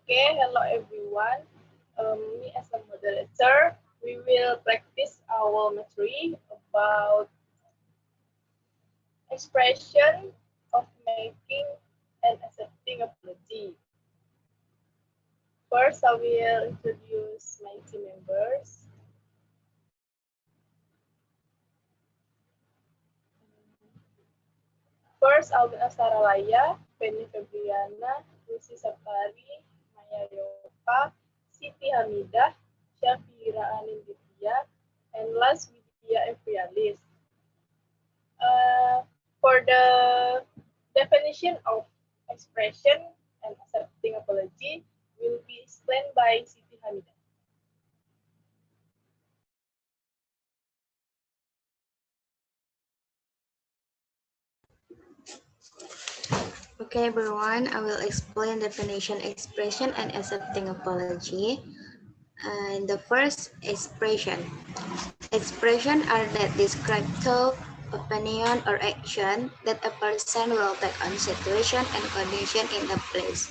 Okay, hello everyone. Me as a moderator, we will practice our material about expression of making and accepting apology. First, I will introduce my team members. First, I'll be Saralaya, Penny Febriana, Lucy Sapari, Maya Yopa, Siti Hamidah, Syafira Aninditya, and last Widya Evrialis. For the definition of expression and accepting apology will be explained by Siti Hamidah. Okay, everyone, I will explain definition, expression, and accepting apology. And the first expression. Expression are that describe thought, opinion, or action that a person will take on situation and condition in a place.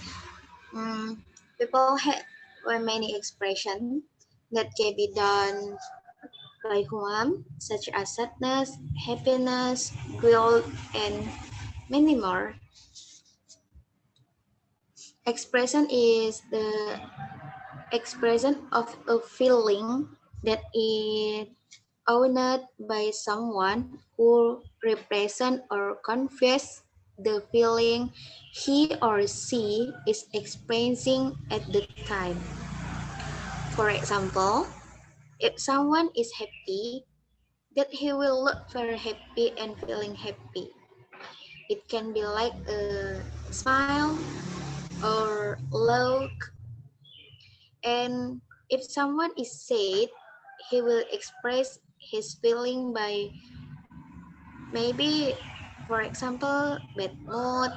People have many expressions that can be done by whom, such as sadness, happiness, guilt, and many more. Expression is the expression of a feeling that is owned by someone who represents or conveys the feeling he or she is experiencing at the time. For example, if someone is happy, that he will look very happy and feeling happy. It can be like a smile or look. And if someone is sad, he will express his feeling by maybe, for example, bad mood,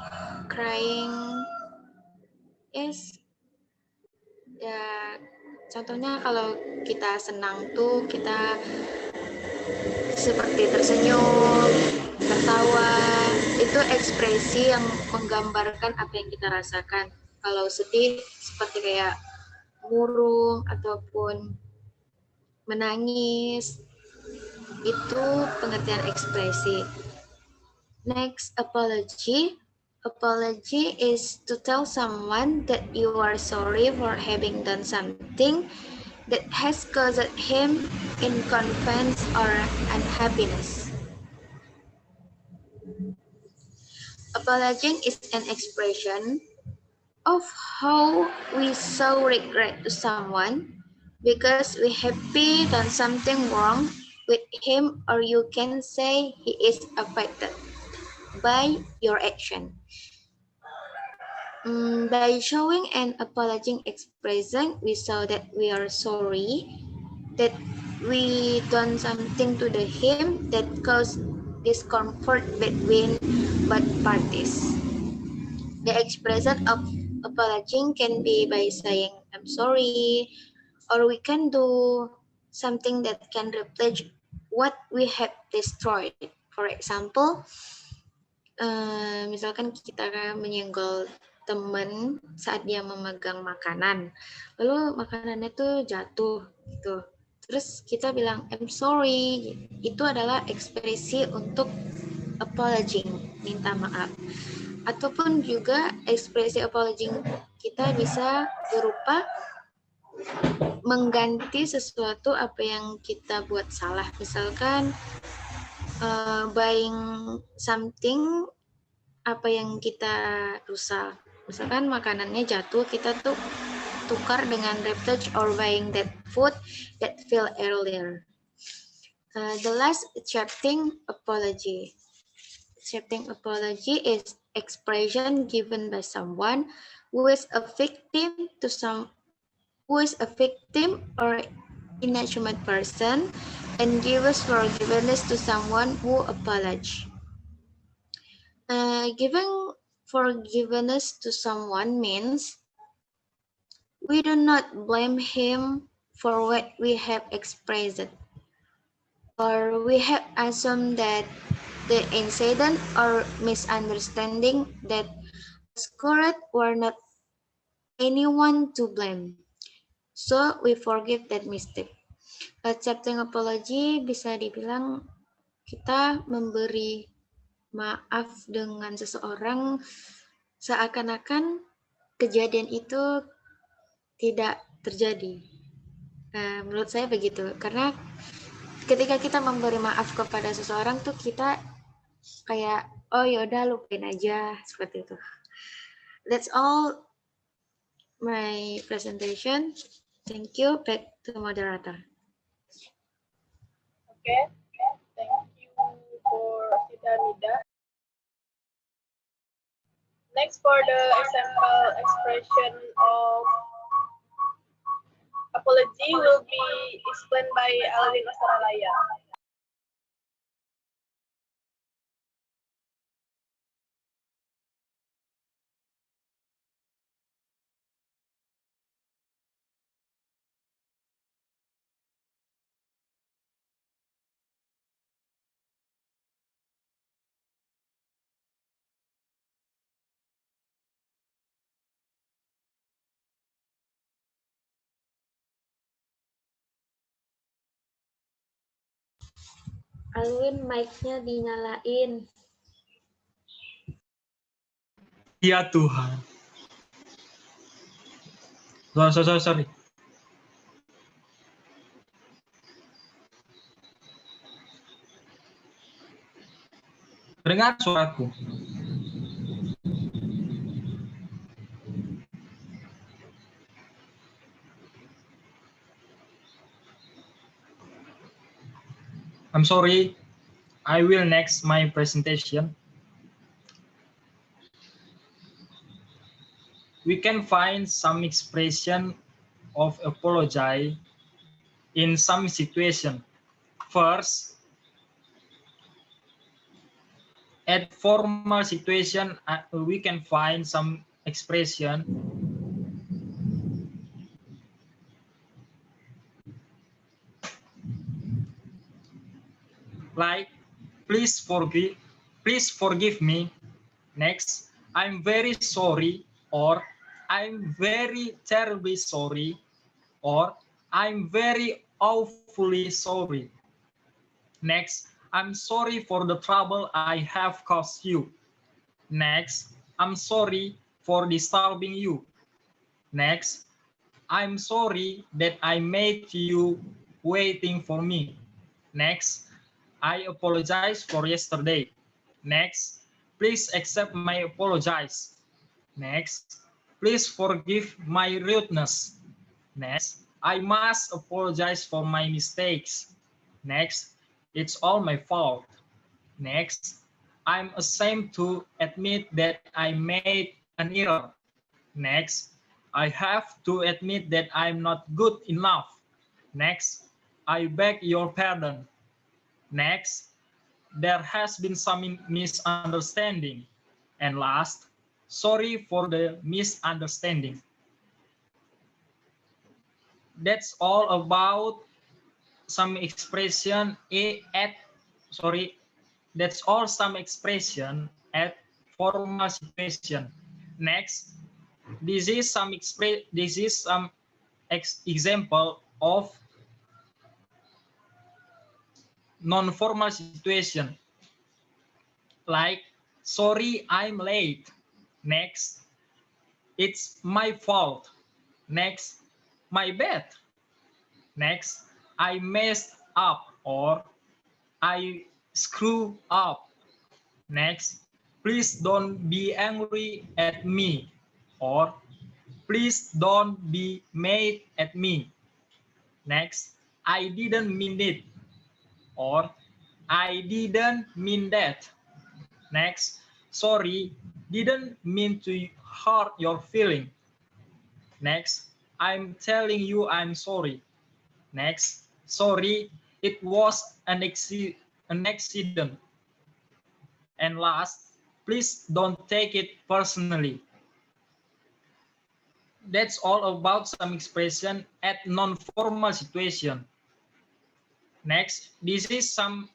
crying. Yes, ya contohnya kalau kita senang tuh kita seperti tersenyum, tertawa, itu ekspresi yang menggambarkan apa yang kita rasakan. Kalau sedih seperti kayak murung ataupun menangis, itu pengertian ekspresi. Next, apology. Apology is to tell someone that you are sorry for having done something that has caused him inconvenience or unhappiness. Apologizing is an expression of how we show regret to someone because we happy done something wrong with him, or you can say he is affected by your action. By showing and apologizing expression, we show that we are sorry, that we done something to him that caused discomfort between both parties. The expression of apologizing can be by saying, I'm sorry, or we can do something that can replace what we have destroyed. For example, misalkan kita menyenggol teman saat dia memegang makanan, lalu makanannya tuh jatuh gitu. Terus kita bilang I'm sorry, itu adalah ekspresi untuk apologizing, minta maaf. Ataupun juga ekspresi apologizing kita bisa berupa mengganti sesuatu apa yang kita buat salah. Misalkan buying something apa yang kita rusak. Misalkan makanannya jatuh, kita tuh tukar dengan replace or buying that food that fell earlier. The last, accepting apology. Accepting apology is expression given by someone who is a victim or innocent person and gives forgiveness to someone who apologizes. Giving forgiveness to someone means we do not blame him for what we have expressed, or we have assumed that the incident or misunderstanding that occurred were not anyone to blame. So we forgive that mistake. Accepting apology bisa dibilang kita memberi maaf dengan seseorang seakan-akan kejadian itu tidak terjadi. Menurut saya begitu, karena ketika kita memberi maaf kepada seseorang tuh kita kayak, oh yaudah lupain aja, seperti itu. That's all my presentation. Thank you. Back to moderator. Okay, thank you for Siti Hamidah. Next, for the example expression of apology will be explained by Alvin Ostaralaya. Alwin, mic-nya dinyalain. Ya Tuhan. Sorry. Dengar suaraku. I'm sorry. I will next my presentation. We can find some expression of apology in some situation. First, at formal situation, we can find some expression like please forgive me. Next, I'm very sorry, or I'm very terribly sorry, or I'm very awfully sorry. Next, I'm sorry for the trouble I have caused you. Next, I'm sorry for disturbing you. Next, I'm sorry that I made you waiting for me. Next, I apologize for yesterday. Next, please accept my apologies. Next, please forgive my rudeness. Next, I must apologize for my mistakes. Next, it's all my fault. Next, I'm ashamed to admit that I made an error. Next, I have to admit that I'm not good enough. Next, I beg your pardon. Next, there has been some misunderstanding. And last, sorry for the misunderstanding. That's all about some expression that's all some expression at formal situation. Next, this is some example of non-formal situation, like sorry I'm late. Next, it's my fault. Next, my bad. Next, I messed up, or I screw up. Next, please don't be angry at me, or please don't be mad at me. Next, I didn't mean it, or I didn't mean that. Next, sorry, didn't mean to hurt your feeling. Next, I'm telling you I'm sorry. Next, sorry, it was an accident. And last, please don't take it personally. That's all about some expression at non-formal situation. Next, this is some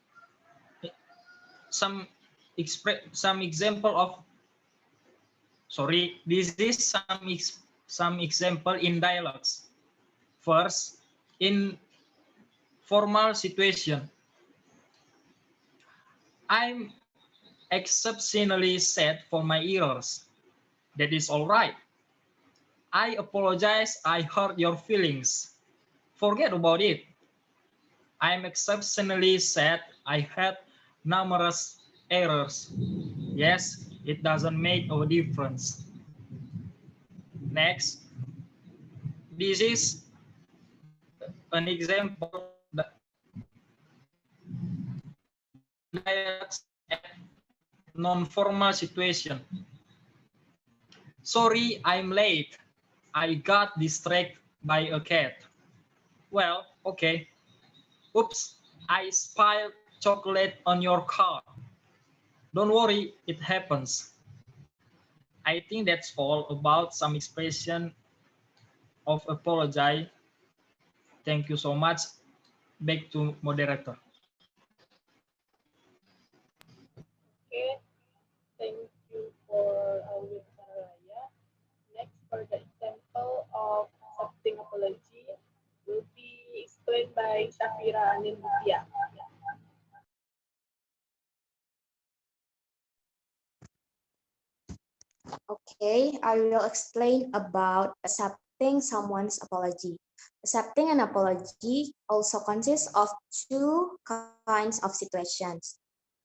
example of, this is some some example in dialogues. First, in formal situation, I'm exceptionally sad for my errors. That is all right. I apologize, I hurt your feelings. Forget about it. I'm exceptionally sad I had numerous errors. Yes, it doesn't make a difference. Next, this is an example that at non-formal situation. Sorry, I'm late. I got distracted by a cat. Well, okay. Oops, I spilled chocolate on your car. Don't worry, it happens. I think that's all about some expression of apology. Thank you so much. Back to moderator. Okay, thank you for Alvin Saraya. Next, for the example of accepting apology will be explained by Shafira Anin Mutia. Okay, I will explain about accepting someone's apology. Accepting an apology also consists of two kinds of situations.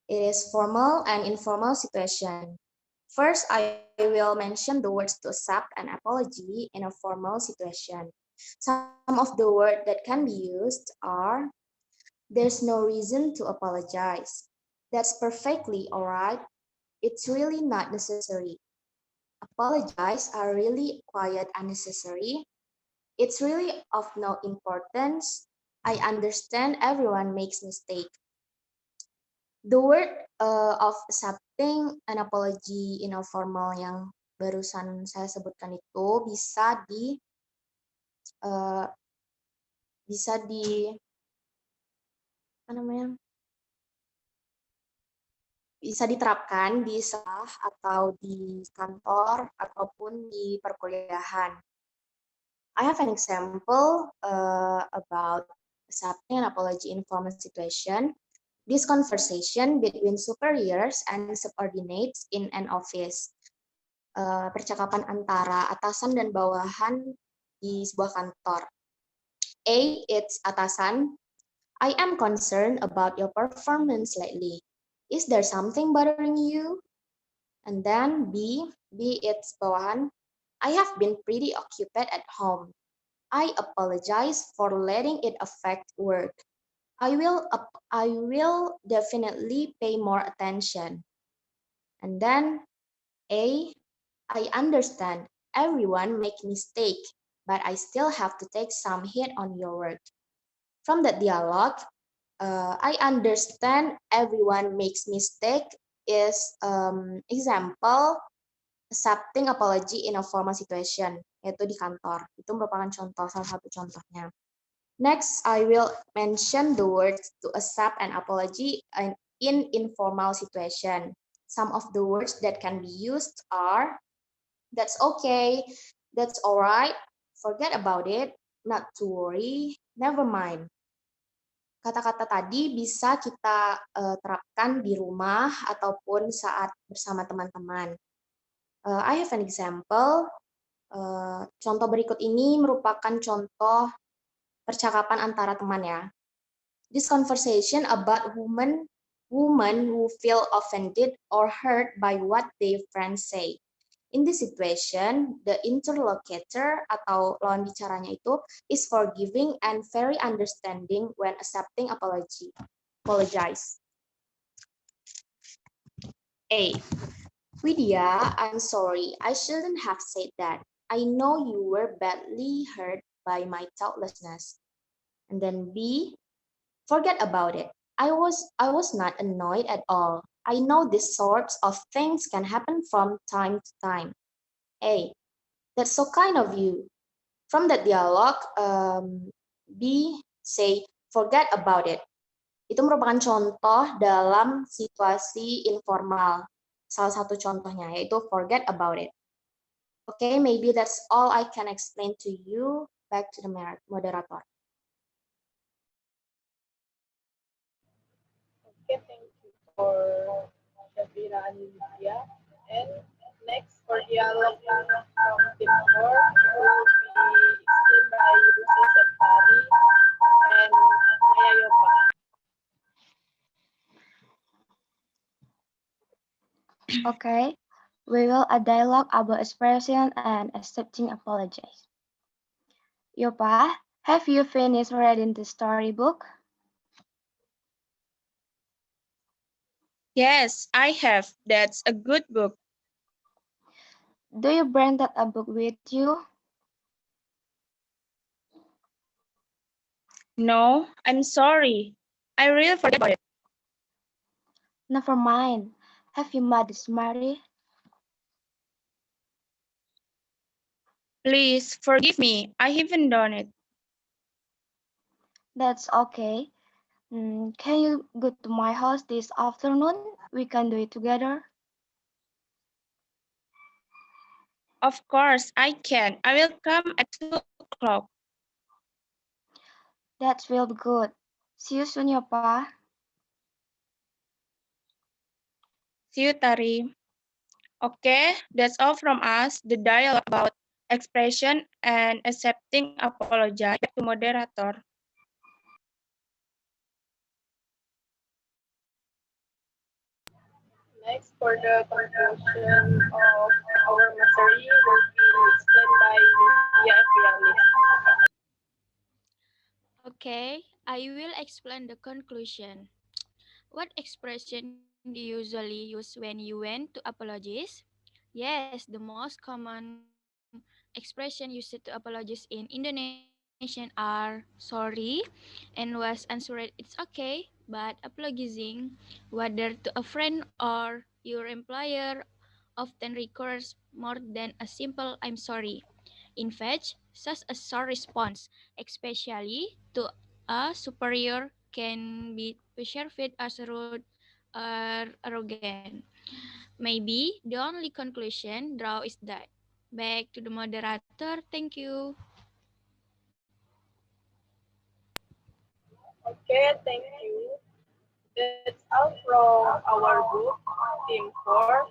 It is formal and informal situation. First, I will mention the words to accept an apology in a formal situation. Some of the words that can be used are, there's no reason to apologize. That's perfectly all right. It's really not necessary. Apologize are really quite unnecessary. It's really of no importance. I understand everyone makes mistake. The word of accepting an apology in a formal yang barusan saya sebutkan itu uh, bisa di apa namanya? Bisa diterapkan di sekolah atau di kantor ataupun di perkuliahan. I have an example about accepting an apology in formal situation. This conversation between superiors and subordinates in an office. Percakapan antara atasan dan bawahan di sebuah kantor. A, it's atasan. I am concerned about your performance lately. Is there something bothering you? And then B, it's bawahan. I have been pretty occupied at home. I apologize for letting it affect work. I will definitely pay more attention. And then A, I understand everyone make mistake, but I still have to take some hit on your work. From the dialogue, I understand everyone makes mistake is example accepting apology in a formal situation, yaitu di kantor. Itu merupakan salah satu contohnya. Next, I will mention the words to accept an apology in informal situation. Some of the words that can be used are, that's okay, that's all right, forget about it, not to worry, never mind. Kata-kata tadi bisa kita terapkan di rumah ataupun saat bersama teman-teman. I have an example. Contoh berikut ini merupakan contoh percakapan antara teman ya. This conversation about women who feel offended or hurt by what their friends say. In this situation, the interlocutor atau lawan bicaranya itu is forgiving and very understanding when accepting apologize. A. Widya, I'm sorry. I shouldn't have said that. I know you were badly hurt by my thoughtlessness. And then B. Forget about it. I was not annoyed at all. I know these sorts of things can happen from time to time. A. That's so kind of you. From that dialogue, B say, forget about it. Itu merupakan contoh dalam situasi informal. Salah satu contohnya yaitu forget about it. Okay, maybe that's all I can explain to you. Back to the moderator. Okay, thank you for Shafira and Lydia. And next for dialogue from team 4 will be explained by Rusi Septari and Maya Yopa. Okay, we will a dialogue about expression and accepting apologies. Yopa, have you finished reading the storybook? Yes, I have. That's a good book. Do you bring that a book with you? No, I'm sorry. I really forgot about it. Never mind. Have you made this Mary? Please forgive me. I haven't done it. That's okay. Can you go to my house this afternoon? We can do it together. Of course, I can. I will come at 2 o'clock. That will be good. See you soon, Yopa. See you, Tari. Okay, that's all from us. The dialogue about expression and accepting apology. Back to moderator. Next for the conclusion of our material will be explained by Lydia Evialis. Okay, I will explain the conclusion. What expression do you usually use when you went to apologize? Yes, the most common expression used to apologize in Indonesian are sorry and was answered it's okay, but apologizing, whether to a friend or your employer, often requires more than a simple I'm sorry. In fact, such a short response, especially to a superior, can be perceived as rude or arrogant. Maybe the only conclusion draw is that. Back to the moderator. Thank you. Okay, thank you. That's all from our group, team 4.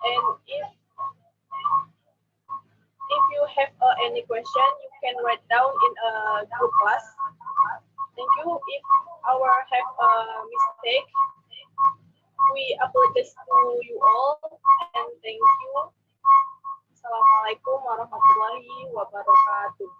And if you have any question, you can write down in a group class. Thank you. If our have a mistake, we apologize to you all and thank you. Assalamualaikum warahmatullahi wabarakatuh.